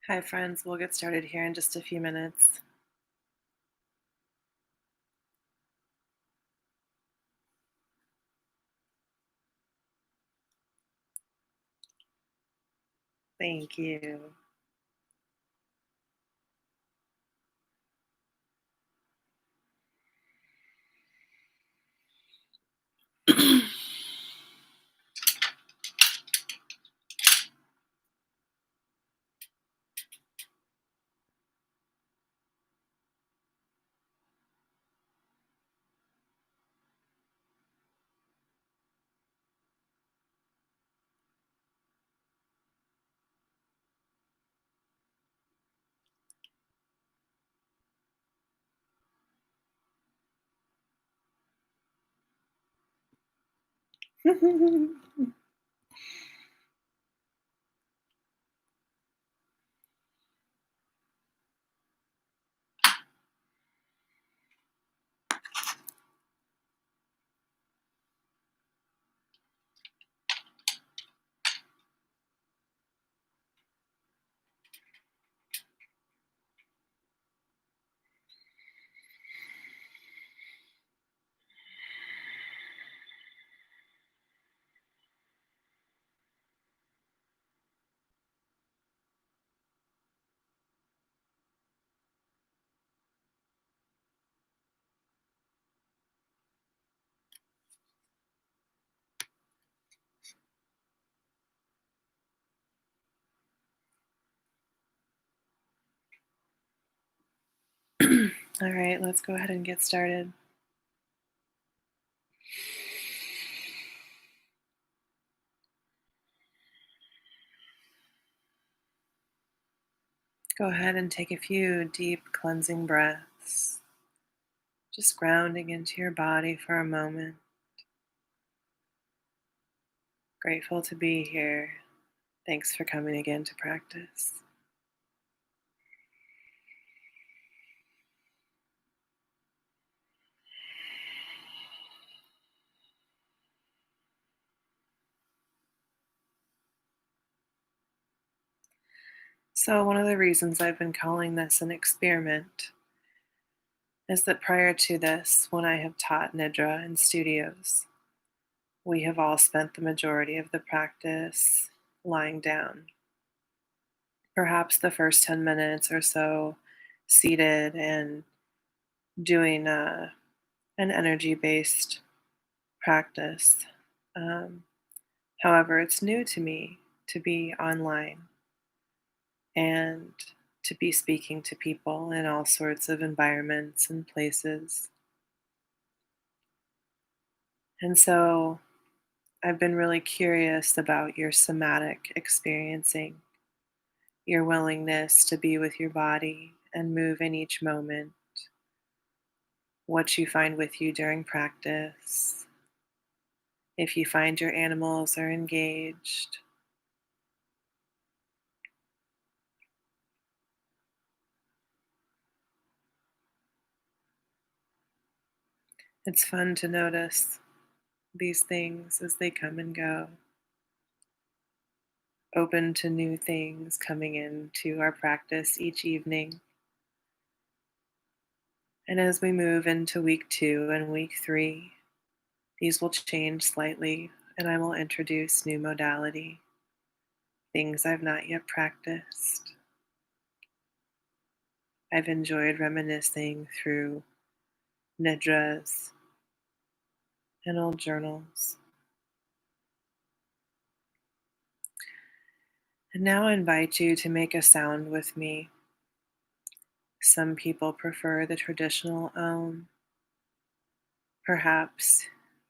Hi, friends. We'll get started here in just a few minutes. Thank you. All right, let's go ahead and get started. Go ahead and take a few deep cleansing breaths, just grounding into your body for a moment. Grateful to be here. Thanks for coming again to practice. So, one of the reasons I've been calling this an experiment is that prior to this, when I have taught Nidra in studios, we have all spent the majority of the practice lying down. Perhaps the first 10 minutes or so seated and doing an energy based practice. Um, However, it's new to me to be online and to be speaking to people in all sorts of environments and places. And so I've been really curious about your somatic experiencing, your willingness to be with your body and move in each moment, what you find with you during practice, if you find your animals are engaged. It's fun to notice these things as they come and go, open to new things coming into our practice each evening. And as we move into week 2 and week 3, these will change slightly, and I will introduce new modality, things I've not yet practiced. I've enjoyed reminiscing through nidras and old journals. And now I invite you to make a sound with me. Some people prefer the traditional Om. Perhaps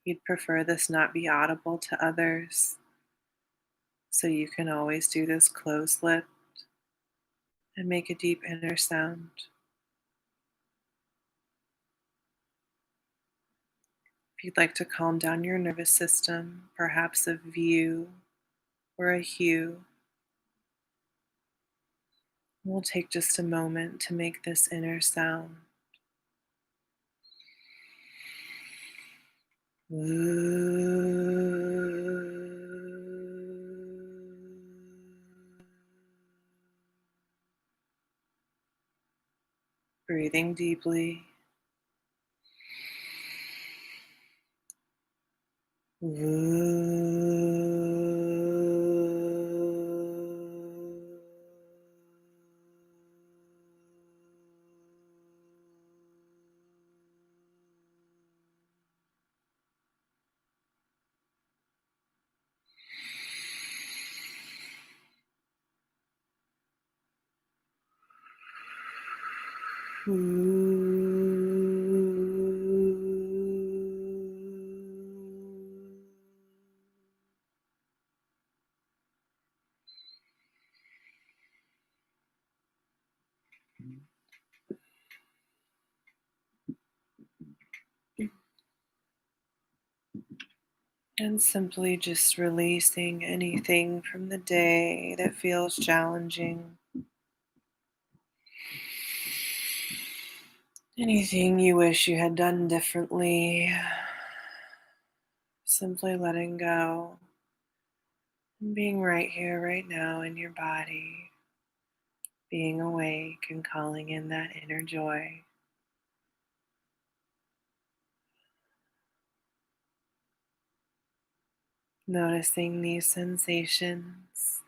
you'd prefer this not be audible to others, so you can always do this closed lipped and make a deep inner sound. If you'd like to calm down your nervous system, perhaps a view or a hue, we'll take just a moment to make this inner sound. Ooh. Breathing deeply. And simply just releasing anything from the day that feels challenging. Anything you wish you had done differently. Simply letting go and being right here, right now in your body, being awake and calling in that inner joy. Noticing these sensations,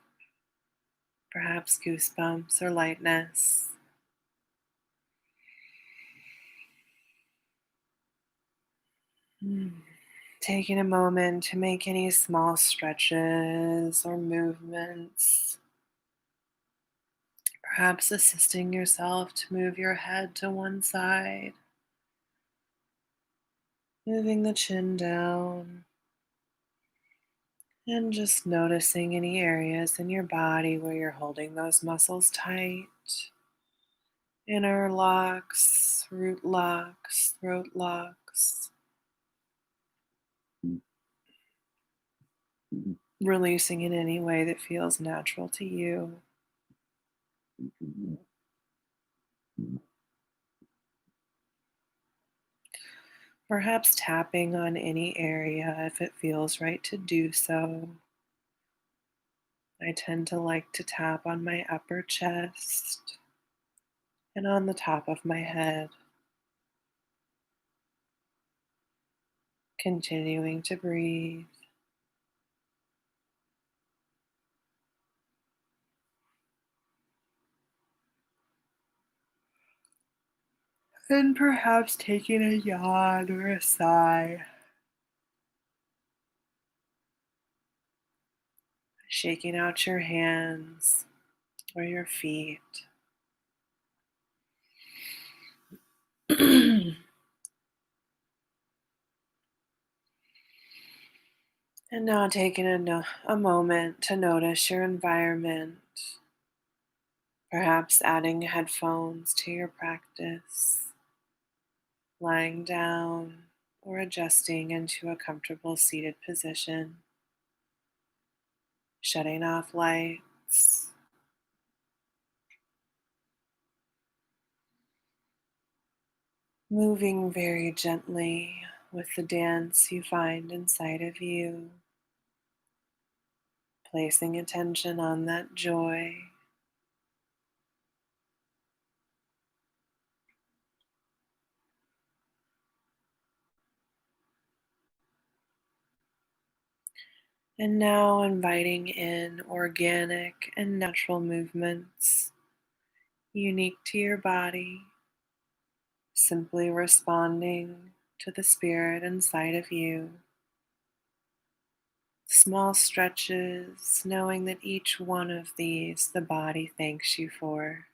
perhaps goosebumps or lightness. Taking a moment to make any small stretches or movements, perhaps assisting yourself to move your head to one side, moving the chin down, and just noticing any areas in your body where you're holding those muscles tight. Inner locks, root locks, throat locks. Releasing in any way that feels natural to you. Perhaps tapping on any area if it feels right to do so. I tend to like to tap on my upper chest and on the top of my head, continuing to breathe. And perhaps taking a yawn or a sigh, shaking out your hands or your feet. And now taking a moment to notice your environment, perhaps adding headphones to your practice, lying down or adjusting into a comfortable seated position, shutting off lights, moving very gently with the dance you find inside of you, placing attention on that joy. And now inviting in organic and natural movements unique to your body, simply responding to the spirit inside of you. Small stretches, knowing that each one of these the body thanks you for.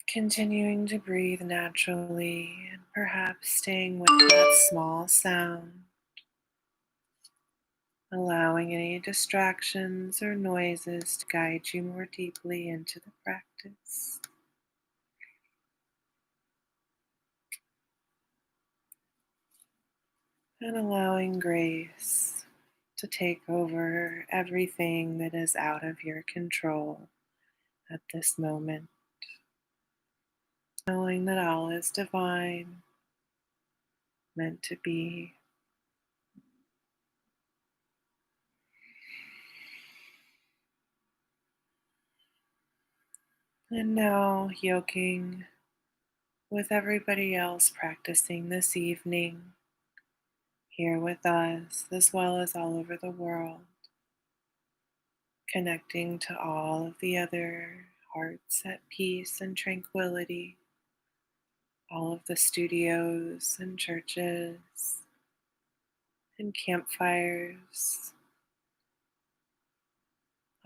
Continuing to breathe naturally and perhaps staying with that small sound, allowing any distractions or noises to guide you more deeply into the practice. And allowing grace to take over everything that is out of your control at this moment. Knowing that all is divine, meant to be. And now, yoking with everybody else practicing this evening here with us, as well as all over the world, connecting to all of the other hearts at peace and tranquility, all of the studios and churches and campfires,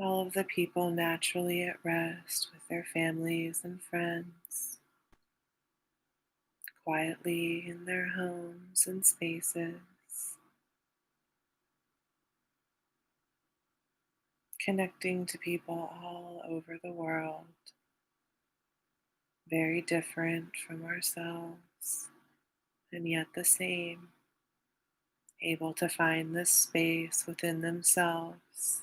all of the people naturally at rest with their families and friends, quietly in their homes and spaces, connecting to people all over the world, very different from ourselves, and yet the same, able to find this space within themselves,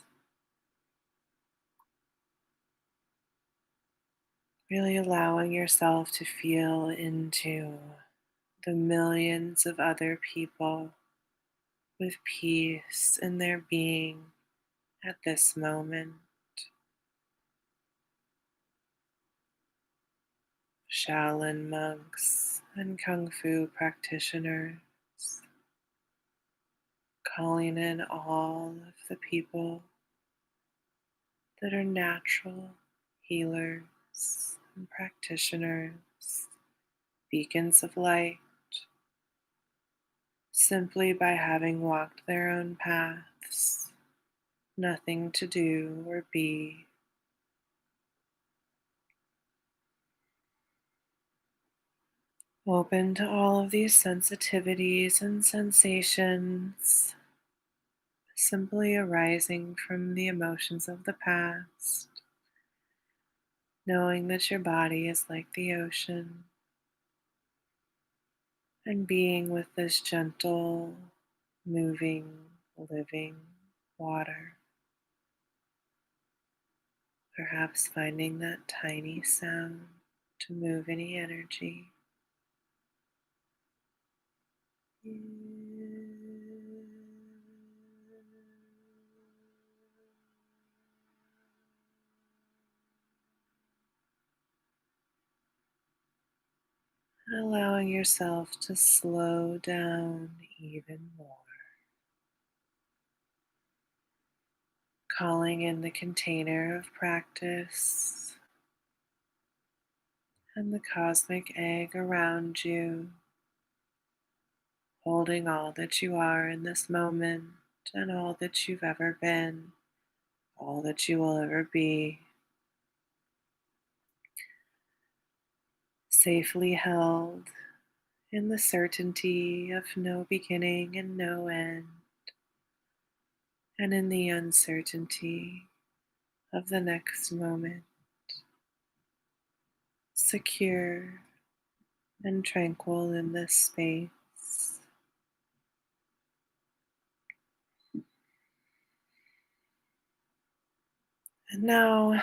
really allowing yourself to feel into the millions of other people with peace in their being at this moment. Shaolin monks and Kung Fu practitioners, calling in all of the people that are natural healers and practitioners, beacons of light, simply by having walked their own paths, nothing to do or be. Open to all of these sensitivities and sensations, simply arising from the emotions of the past, knowing that your body is like the ocean, and being with this gentle, moving, living water. Perhaps finding that tiny sound to move any energy. Allowing yourself to slow down even more. Calling in the container of practice and the cosmic egg around you, holding all that you are in this moment and all that you've ever been, all that you will ever be, safely held in the certainty of no beginning and no end, and in the uncertainty of the next moment, secure and tranquil in this space. And now,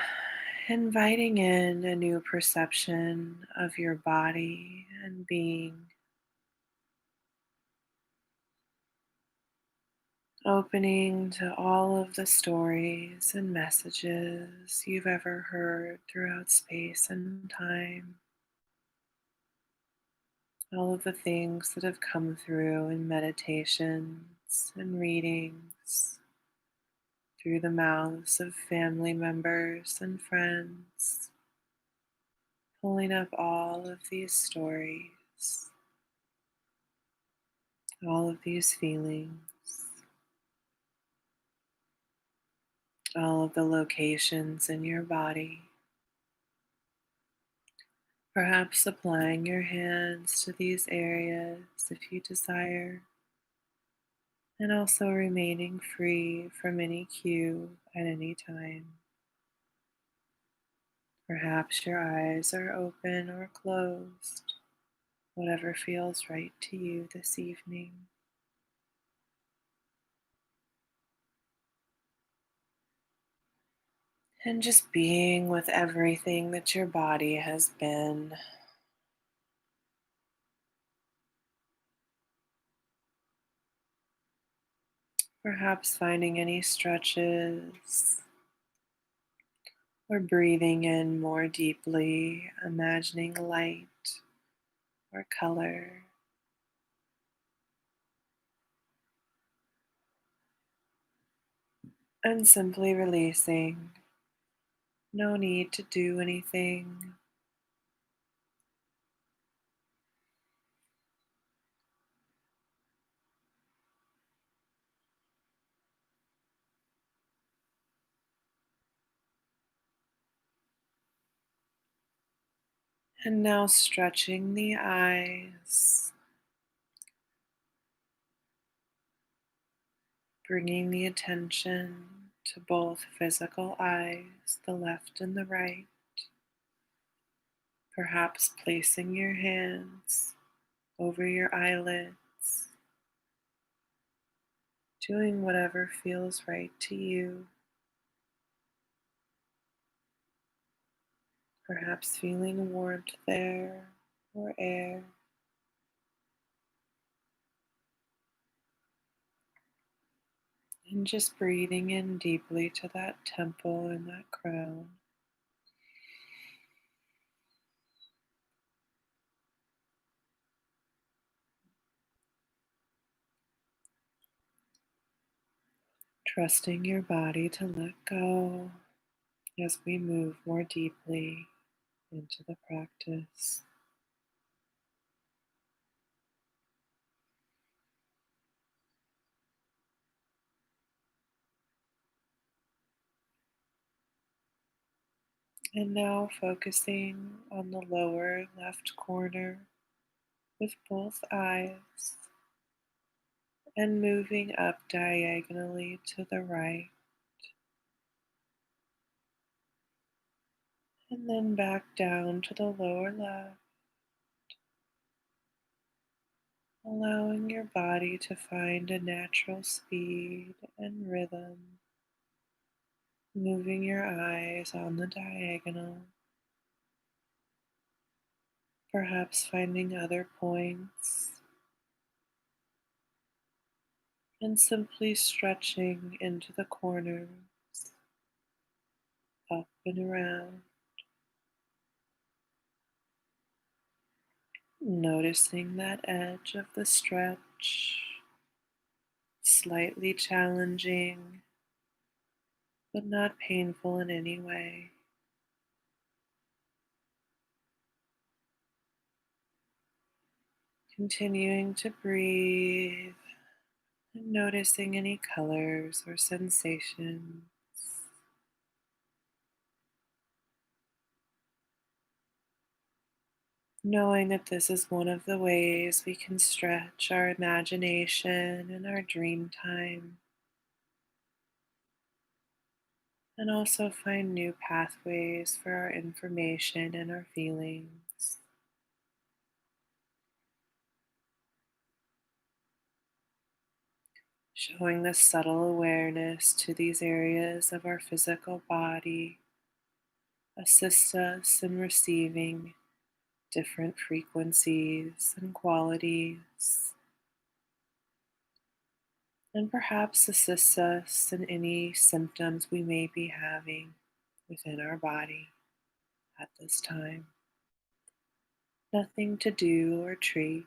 inviting in a new perception of your body and being, opening to all of the stories and messages you've ever heard throughout space and time, all of the things that have come through in meditations and readings, through the mouths of family members and friends, pulling up all of these stories, all of these feelings, all of the locations in your body. Perhaps applying your hands to these areas if you desire, and also remaining free from any cue at any time. Perhaps your eyes are open or closed, whatever feels right to you this evening. And just being with everything that your body has been. Perhaps finding any stretches or breathing in more deeply, imagining light or color, and simply releasing. No need to do anything. And now stretching the eyes, bringing the attention to both physical eyes, the left and the right, perhaps placing your hands over your eyelids, doing whatever feels right to you, perhaps feeling warmth there or air, and just breathing in deeply to that temple and that crown. Trusting your body to let go as we move more deeply into the practice. And now focusing on the lower left corner with both eyes and moving up diagonally to the right and then back down to the lower left, allowing your body to find a natural speed and rhythm, moving your eyes on the diagonal, perhaps finding other points, and simply stretching into the corners, up and around, noticing that edge of the stretch, slightly challenging, but not painful in any way. Continuing to breathe and noticing any colors or sensations. Knowing that this is one of the ways we can stretch our imagination and our dream time, and also find new pathways for our information and our feelings. Showing this subtle awareness to these areas of our physical body assists us in receiving different frequencies and qualities, and perhaps assists us in any symptoms we may be having within our body at this time. Nothing to do or treat,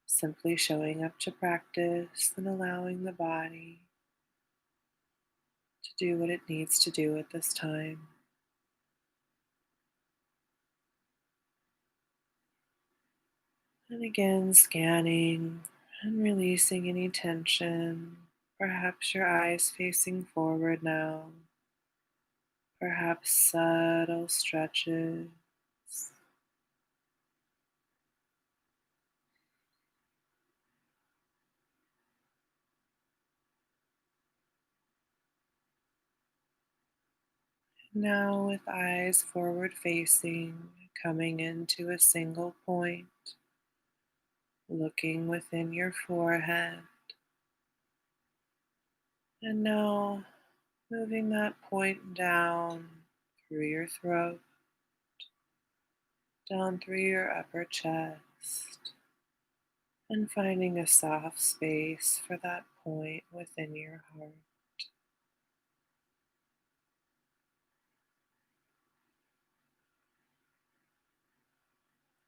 simply showing up to practice and allowing the body to do what it needs to do at this time. And again, scanning and releasing any tension. Perhaps your eyes facing forward now. Perhaps subtle stretches. Now, with eyes forward facing, coming into a single point, looking within your forehead. And now, moving that point down through your throat, down through your upper chest, and finding a soft space for that point within your heart.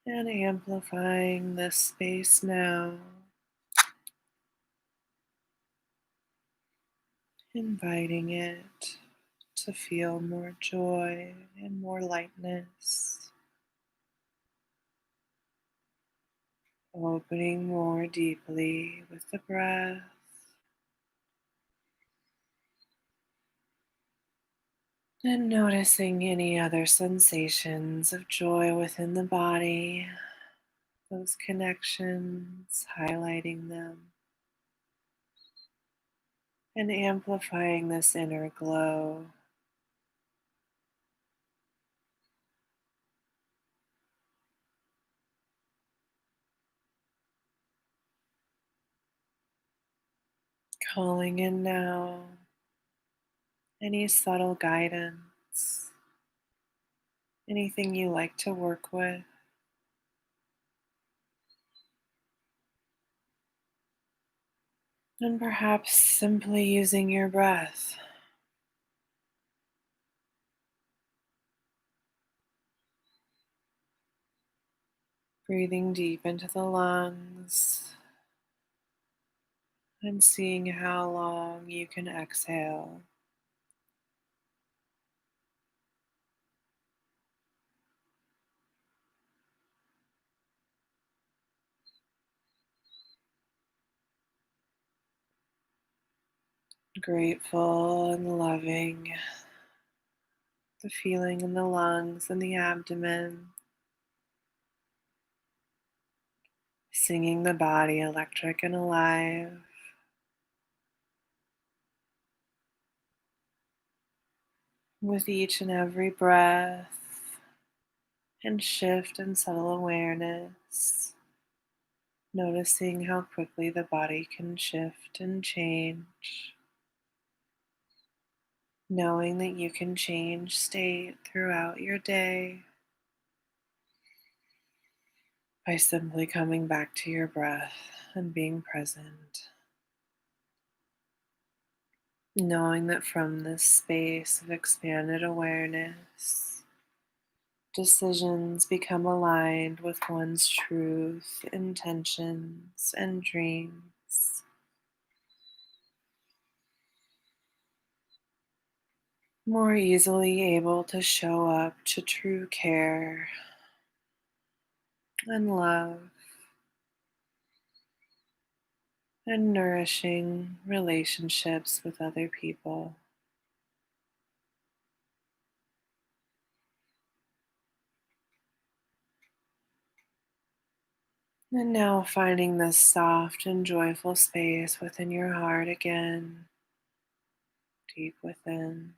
and amplifying this space now, inviting it to feel more joy and more lightness, opening more deeply with the breath. And noticing any other sensations of joy within the body, those connections, highlighting them, and amplifying this inner glow. Calling in now any subtle guidance, anything you like to work with, and perhaps simply using your breath. Breathing deep into the lungs and seeing how long you can exhale. Grateful and loving the feeling in the lungs and the abdomen, singing the body electric and alive. With each and every breath and shift and subtle awareness, noticing how quickly the body can shift and change, knowing that you can change state throughout your day by simply coming back to your breath and being present. Knowing that from this space of expanded awareness, decisions become aligned with one's truth, intentions, and dreams. More easily able to show up to true care and love and nourishing relationships with other people. And now finding this soft and joyful space within your heart again, deep within.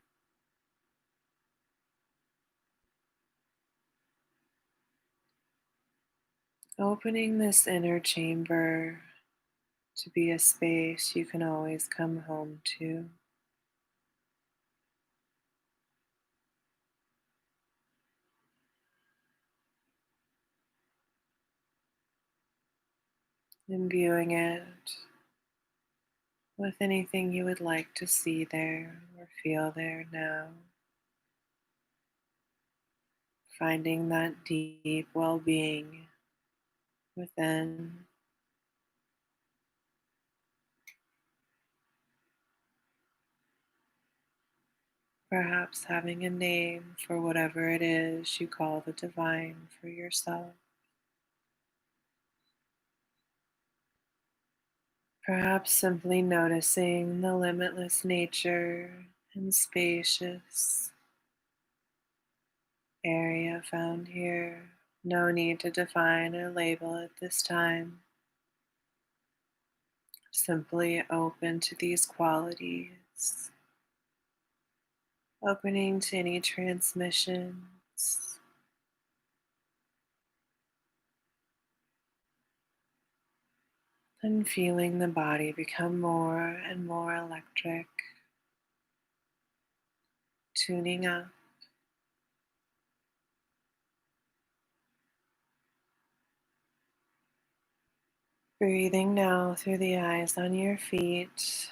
Opening this inner chamber to be a space you can always come home to. Imbuing it with anything you would like to see there or feel there now. Finding that deep well being within. Perhaps having a name for whatever it is you call the divine for yourself. Perhaps simply noticing the limitless nature and spacious area found here. No need to define or label it this time. Simply open to these qualities, opening to any transmissions, and feeling the body become more and more electric, tuning up. Breathing now through the eyes on your feet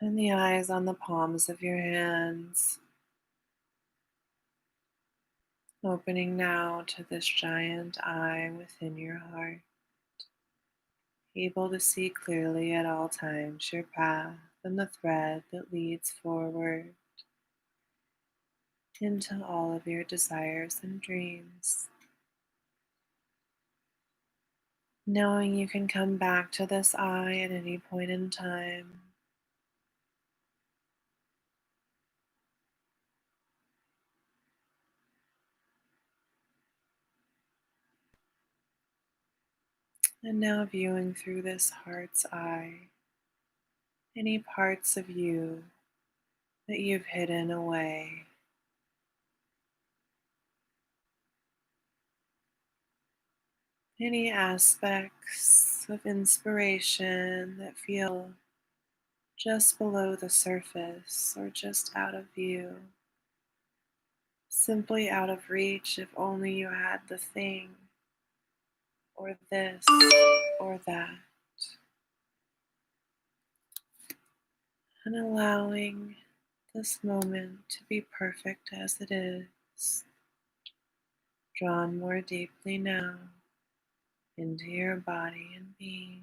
and the eyes on the palms of your hands. Opening now to this giant eye within your heart, able to see clearly at all times your path and the thread that leads forward into all of your desires and dreams. Knowing you can come back to this eye at any point in time. And now viewing through this heart's eye, any parts of you that you've hidden away, any aspects of inspiration that feel just below the surface or just out of view, simply out of reach if only you had the thing or this or that, and allowing this moment to be perfect as it is, drawn more deeply now into your body and being,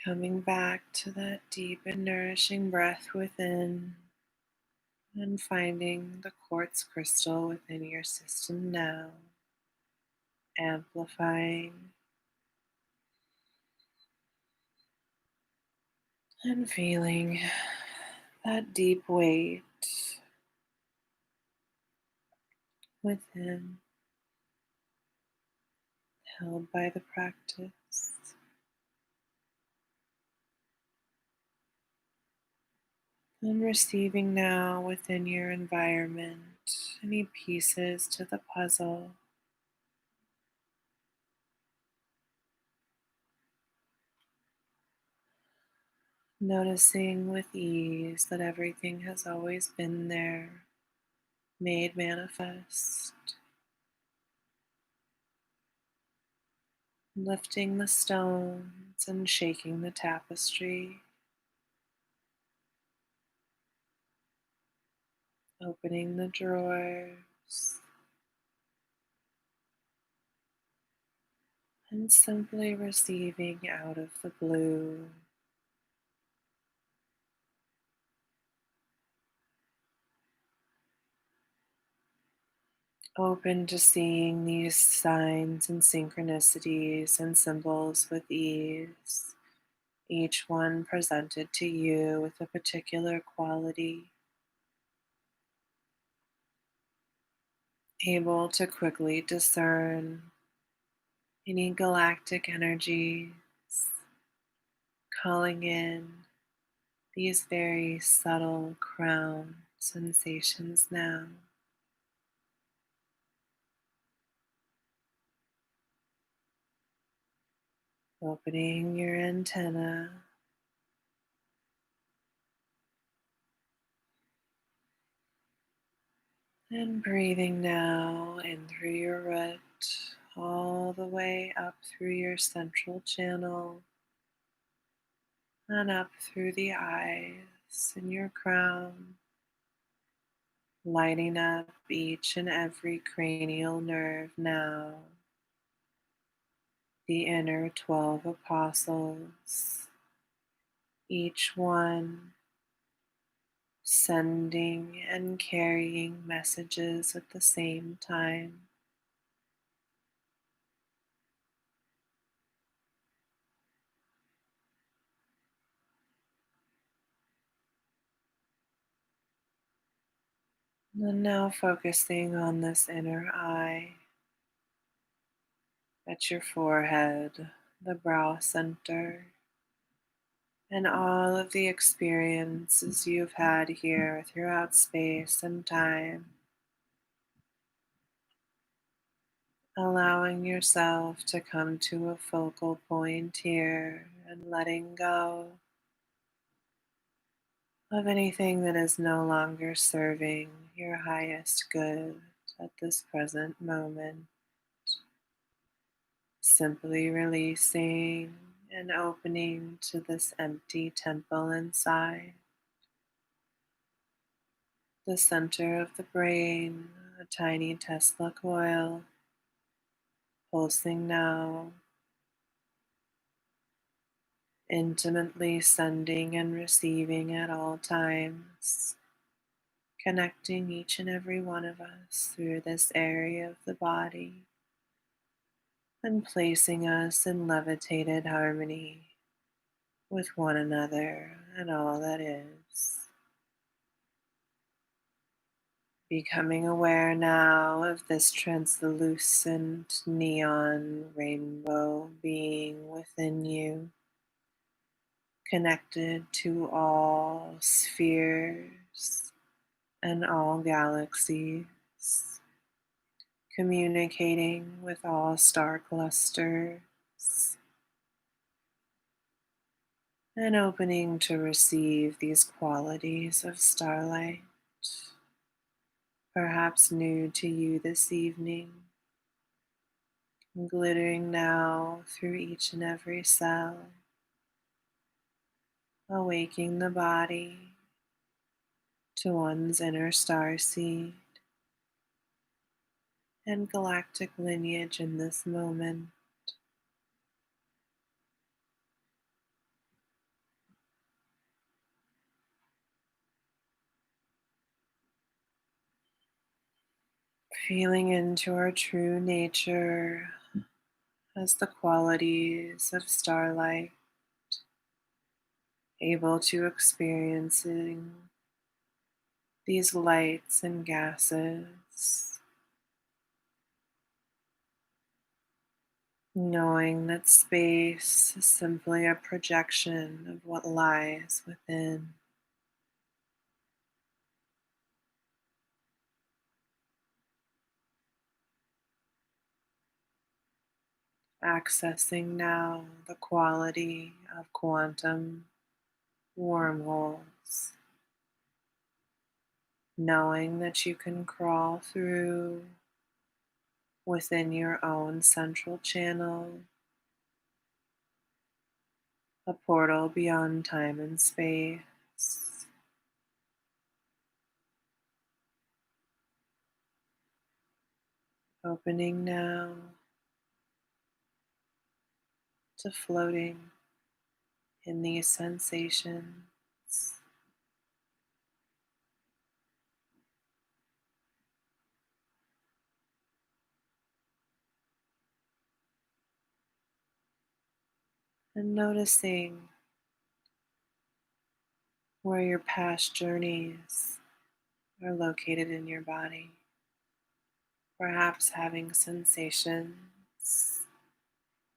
coming back to that deep and nourishing breath within, and finding the quartz crystal within your system now, amplifying and feeling that deep weight within, held by the practice. And receiving now within your environment any pieces to the puzzle. Noticing with ease that everything has always been there, made manifest. Lifting the stones and shaking the tapestry. Opening the drawers. And simply receiving out of the blue. Open to seeing these signs and synchronicities and symbols with ease, each one presented to you with a particular quality, able to quickly discern any galactic energies, calling in these very subtle crown sensations now. Opening your antenna and breathing now in through your root, all the way up through your central channel and up through the eyes in your crown, lighting up each and every cranial nerve now. The inner 12 apostles, each one sending and carrying messages at the same time. And now focusing on this inner eye at your forehead, the brow center, and all of the experiences you've had here throughout space and time, allowing yourself to come to a focal point here and letting go of anything that is no longer serving your highest good at this present moment. Simply releasing and opening to this empty temple inside, the center of the brain, a tiny Tesla coil, pulsing now, intimately sending and receiving at all times, connecting each and every one of us through this area of the body and placing us in levitated harmony with one another and all that is. Becoming aware now of this translucent neon rainbow being within you, connected to all spheres and all galaxies, communicating with all star clusters, and opening to receive these qualities of starlight, perhaps new to you this evening, glittering now through each and every cell, awaking the body to one's inner star seed and galactic lineage in this moment. Feeling into our true nature as the qualities of starlight, able to experiencing these lights and gases, knowing that space is simply a projection of what lies within. Accessing now the quality of quantum wormholes, knowing that you can crawl through within your own central channel, a portal beyond time and space, opening now to floating in these sensations, and noticing where your past journeys are located in your body, perhaps having sensations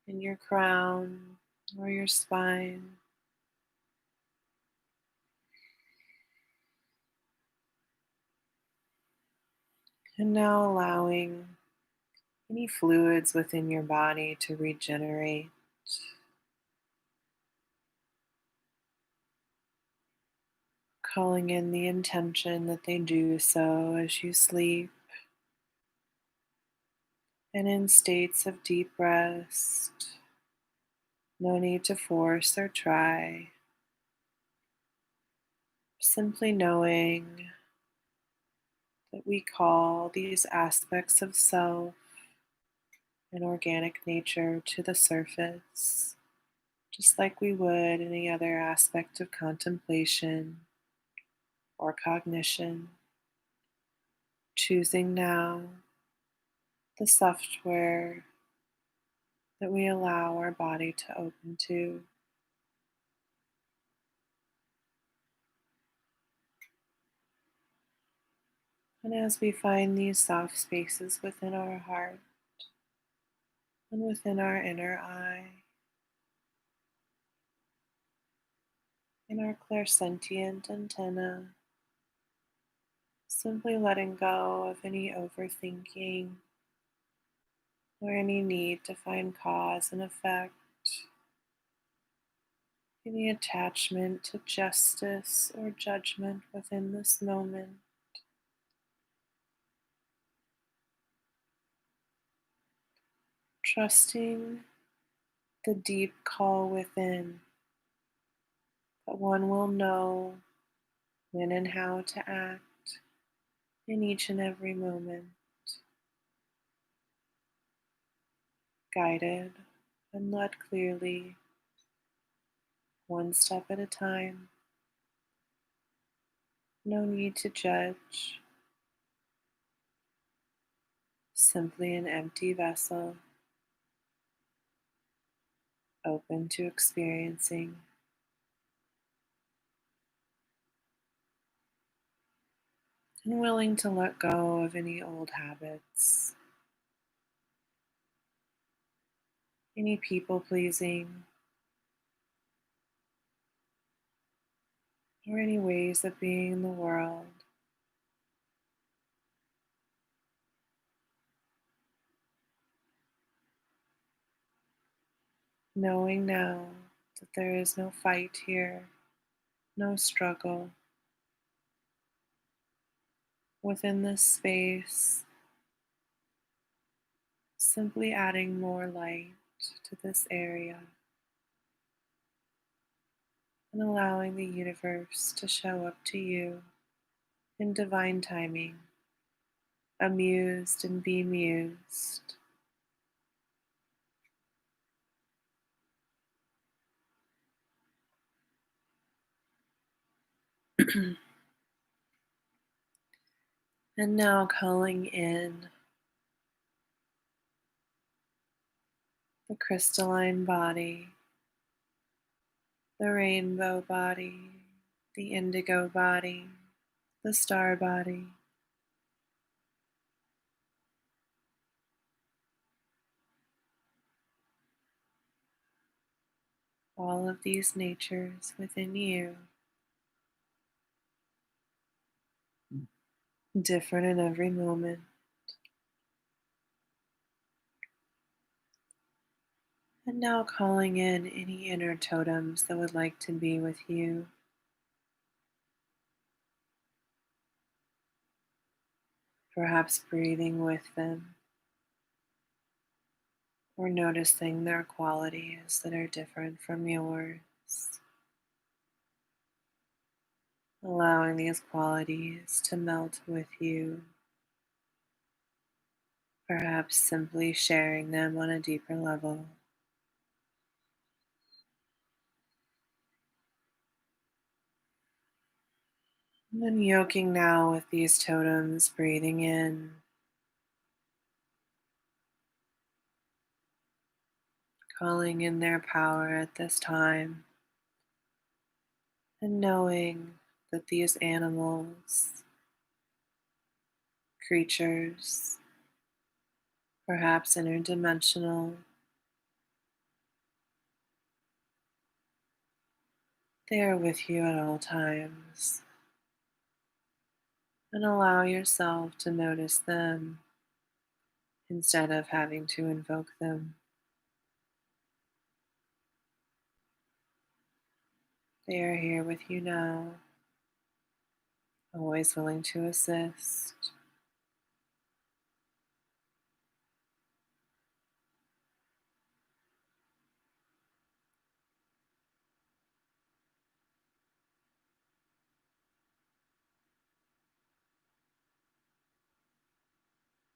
in your crown or your spine, and now allowing any fluids within your body to regenerate, calling in the intention that they do so as you sleep and in states of deep rest. No need to force or try, simply knowing that we call these aspects of self and organic nature to the surface, just like we would any other aspect of contemplation or cognition, choosing now the software that we allow our body to open to. And as we find these soft spaces within our heart and within our inner eye, in our clairsentient antenna, simply letting go of any overthinking or any need to find cause and effect, any attachment to justice or judgment within this moment. Trusting the deep call within that one will know when and how to act, in each and every moment, guided and led clearly, one step at a time. No need to judge, simply an empty vessel, open to experiencing and willing to let go of any old habits, any people pleasing, or any ways of being in the world. Knowing now that there is no fight here, no struggle. Within this space, simply adding more light to this area and allowing the universe to show up to you in divine timing, amused and bemused. And now calling in the crystalline body, the rainbow body, the indigo body, the star body, all of these natures within you, different in every moment. And now calling in any inner totems that would like to be with you. Perhaps breathing with them or noticing their qualities that are different from yours. Allowing these qualities to melt with you. Perhaps simply sharing them on a deeper level. And then yoking now with these totems, breathing in, calling in their power at this time, and knowing that these animals, creatures, perhaps interdimensional, they are with you at all times. And allow yourself to notice them instead of having to invoke them. They are here with you now, always willing to assist.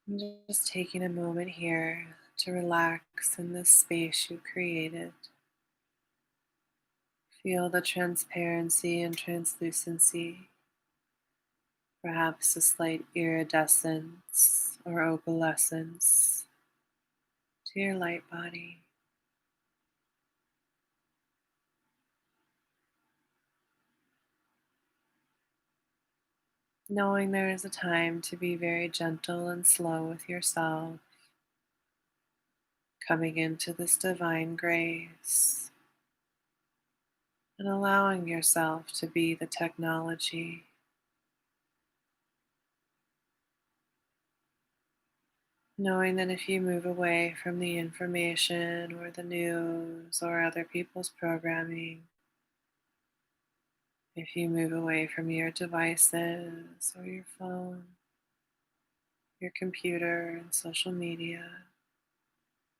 And just taking a moment here to relax in this space you created. Feel the transparency and translucency, perhaps a slight iridescence or opalescence to your light body. Knowing there is a time to be very gentle and slow with yourself, coming into this divine grace and allowing yourself to be the technology, knowing that if you move away from the information or the news or other people's programming, if you move away from your devices or your phone, your computer and social media,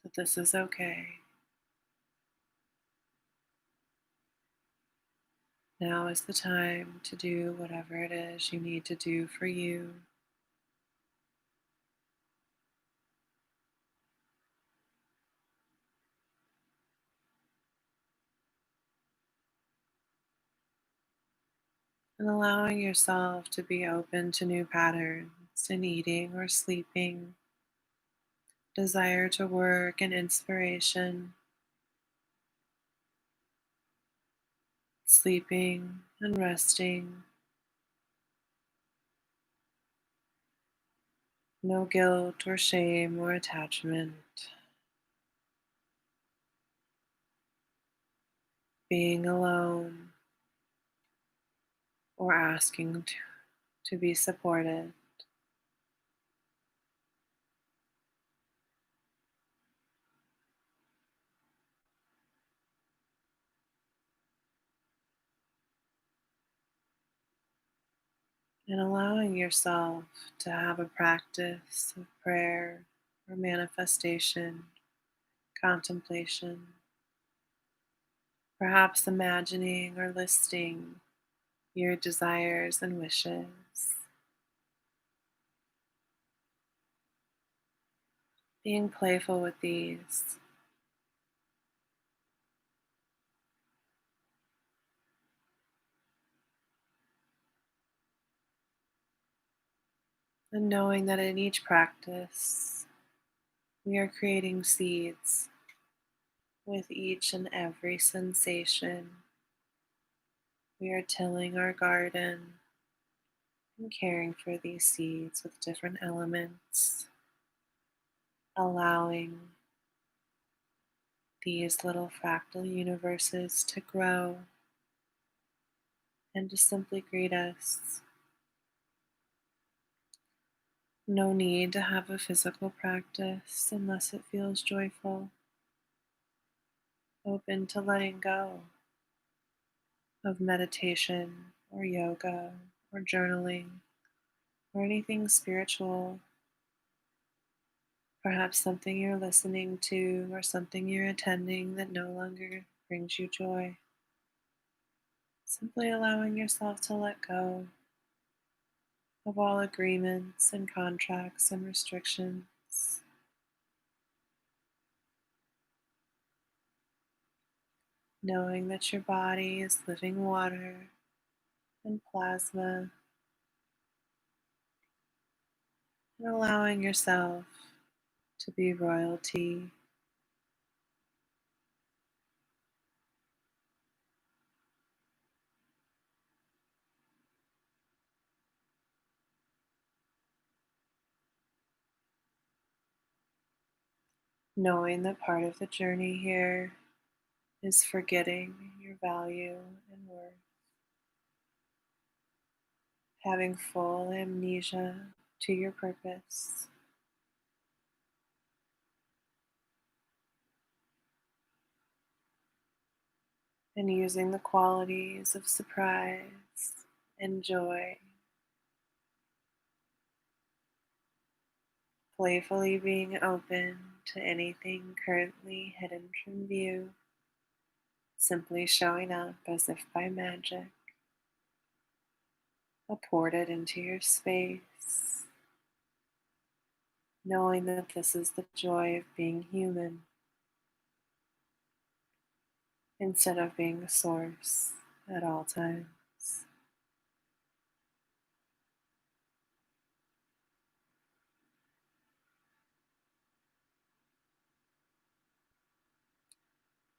that this is okay. Now is the time to do whatever it is you need to do for you, and allowing yourself to be open to new patterns in eating or sleeping, desire to work and inspiration, sleeping and resting, no guilt or shame or attachment, being alone or asking to be supported. And allowing yourself to have a practice of prayer or manifestation, contemplation, perhaps imagining or listing your desires and wishes, being playful with these, and knowing that in each practice we are creating seeds with each and every sensation. We are tilling our garden and caring for these seeds with different elements, allowing these little fractal universes to grow and to simply greet us. No need to have a physical practice unless it feels joyful. Open to letting go of meditation or yoga or journaling or anything spiritual. Perhaps something you're listening to or something you're attending that no longer brings you joy. Simply allowing yourself to let go of all agreements and contracts and restrictions, knowing that your body is living water and plasma, and allowing yourself to be royalty, knowing that part of the journey here is forgetting your value and worth, having full amnesia to your purpose, and using the qualities of surprise and joy, playfully being open to anything currently hidden from view, simply showing up as if by magic, ported into your space, knowing that this is the joy of being human instead of being a source at all times.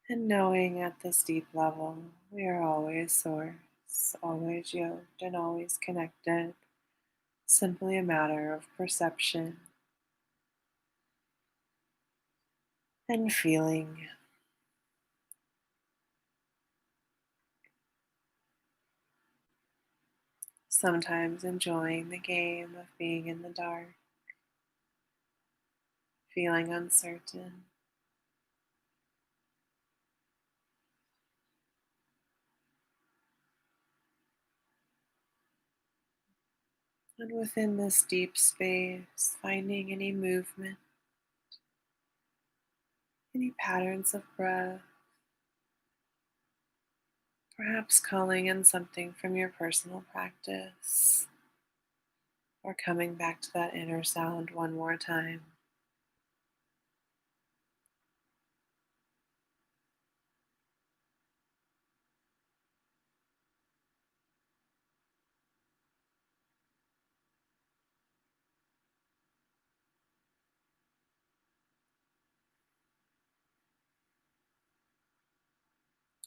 And knowing at this deep level, we are always source, always yoked, and always connected, simply a matter of perception and feeling. Sometimes enjoying the game of being in the dark, feeling uncertain, and within this deep space, finding any movement, any patterns of breath, perhaps calling in something from your personal practice, or coming back to that inner sound one more time.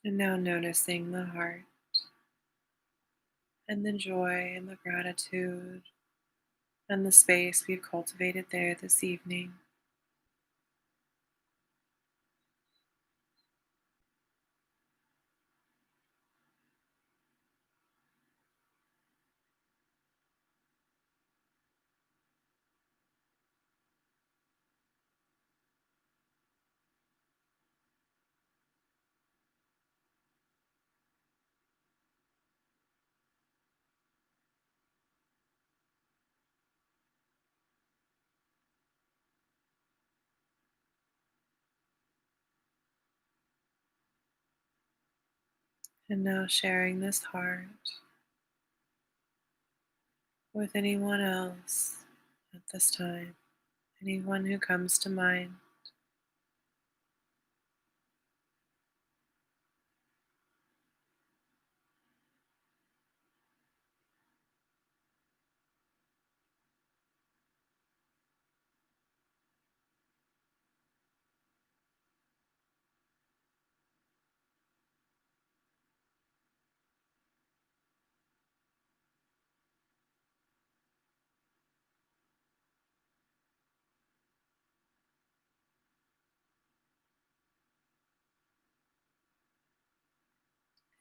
And now noticing the heart and the joy and the gratitude and the space we've cultivated there this evening. And now sharing this heart with anyone else at this time, anyone who comes to mind.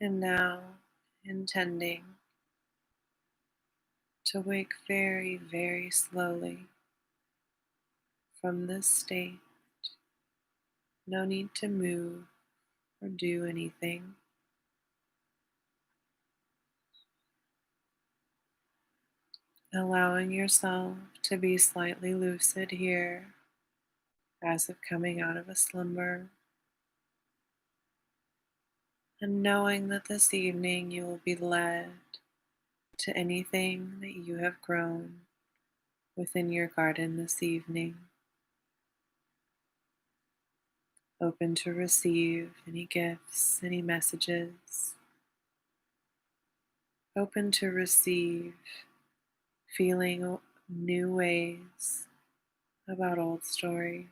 And now intending to wake very, very slowly from this state. No need to move or do anything. Allowing yourself to be slightly lucid here as if coming out of a slumber, and knowing that this evening you will be led to anything that you have grown within your garden this evening, open to receive any gifts, any messages, open to receive feeling new ways about old stories,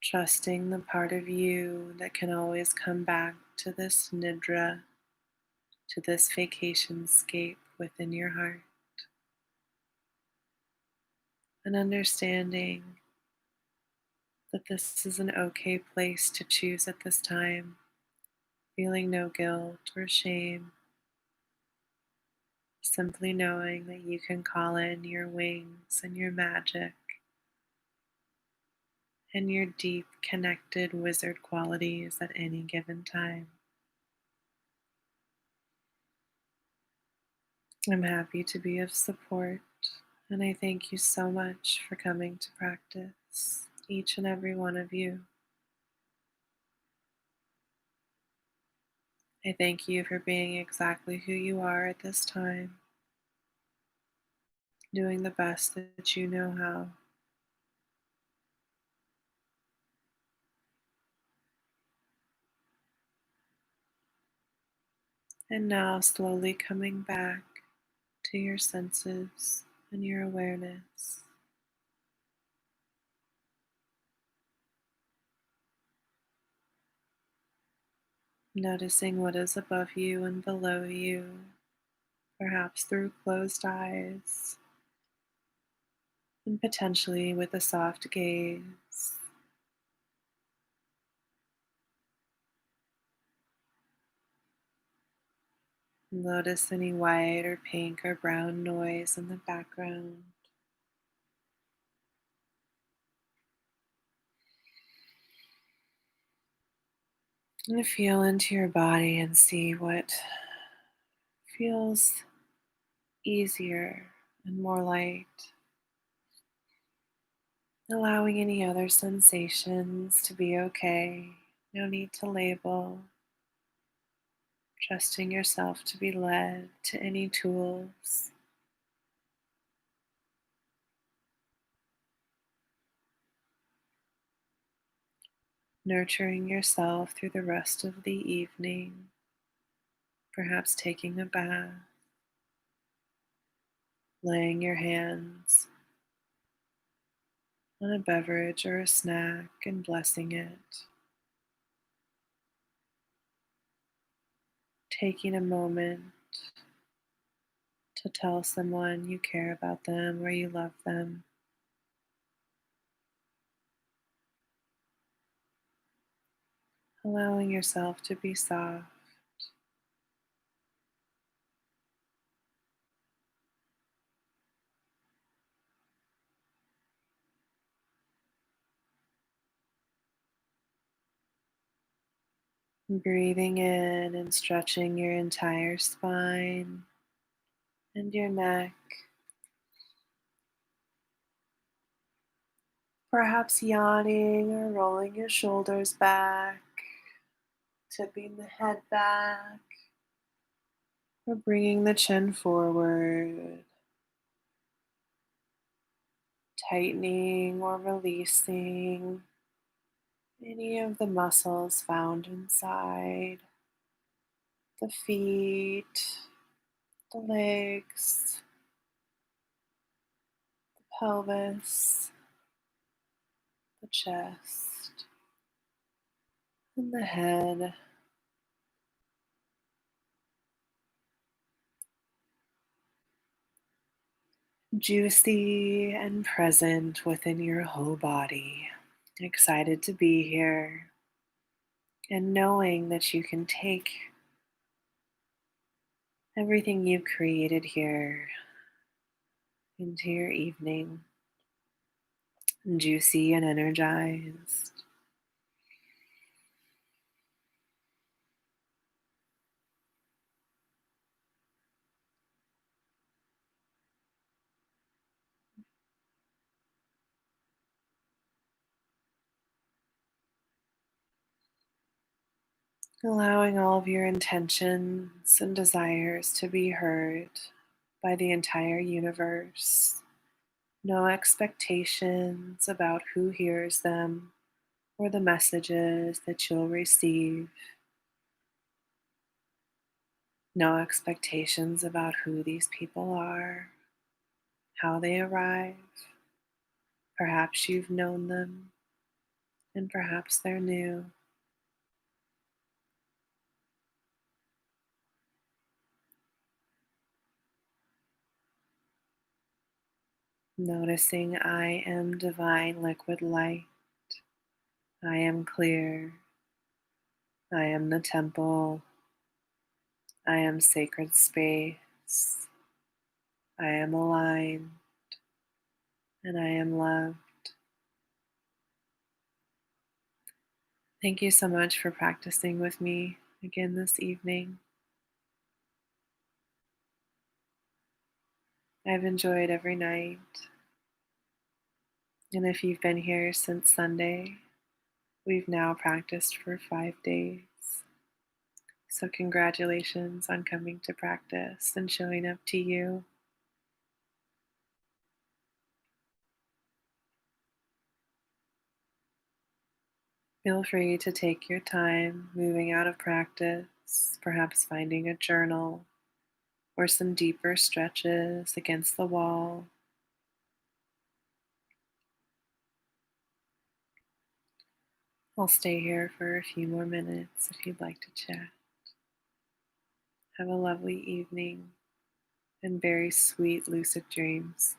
trusting the part of you that can always come back to this Nidra, to this vacation scape within your heart, and understanding that this is an okay place to choose at this time, feeling no guilt or shame, simply knowing that you can call in your wings and your magic and your deep connected wizard qualities at any given time. I'm happy to be of support, and I thank you so much for coming to practice, each and every one of you. I thank you for being exactly who you are at this time, doing the best that you know how. And now, slowly coming back to your senses and your awareness. Noticing what is above you and below you, perhaps through closed eyes, and potentially with a soft gaze. Notice any white or pink or brown noise in the background. And feel into your body and see what feels easier and more light. Allowing any other sensations to be okay. No need to label. Trusting yourself to be led to any tools. Nurturing yourself through the rest of the evening. Perhaps taking a bath. Laying your hands on a beverage or a snack and blessing it. Taking a moment to tell someone you care about them or you love them. Allowing yourself to be soft. Breathing in and stretching your entire spine and your neck. Perhaps yawning or rolling your shoulders back, tipping the head back, or bringing the chin forward, tightening or releasing any of the muscles found inside the feet, the legs, the pelvis, the chest, and the head. Juicy and present within your whole body. Excited to be here and knowing that you can take everything you've created here into your evening, juicy and energized. Allowing all of your intentions and desires to be heard by the entire universe. No expectations about who hears them or the messages that you'll receive. No expectations about who these people are, how they arrive. Perhaps you've known them, and perhaps they're new. Noticing I am divine liquid light. I am clear. I am the temple. I am sacred space. I am aligned, and I am loved. Thank you so much for practicing with me again this evening. I've enjoyed every night. And if you've been here since Sunday, we've now practiced for 5 days. So, congratulations on coming to practice and showing up to you. Feel free to take your time moving out of practice, perhaps finding a journal or some deeper stretches against the wall. I'll stay here for a few more minutes if you'd like to chat. Have a lovely evening and very sweet lucid dreams.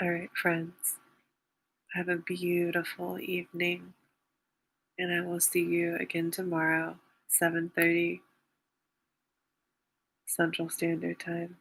All right, friends, have a beautiful evening, and I will see you again tomorrow, 7:30 Central Standard Time.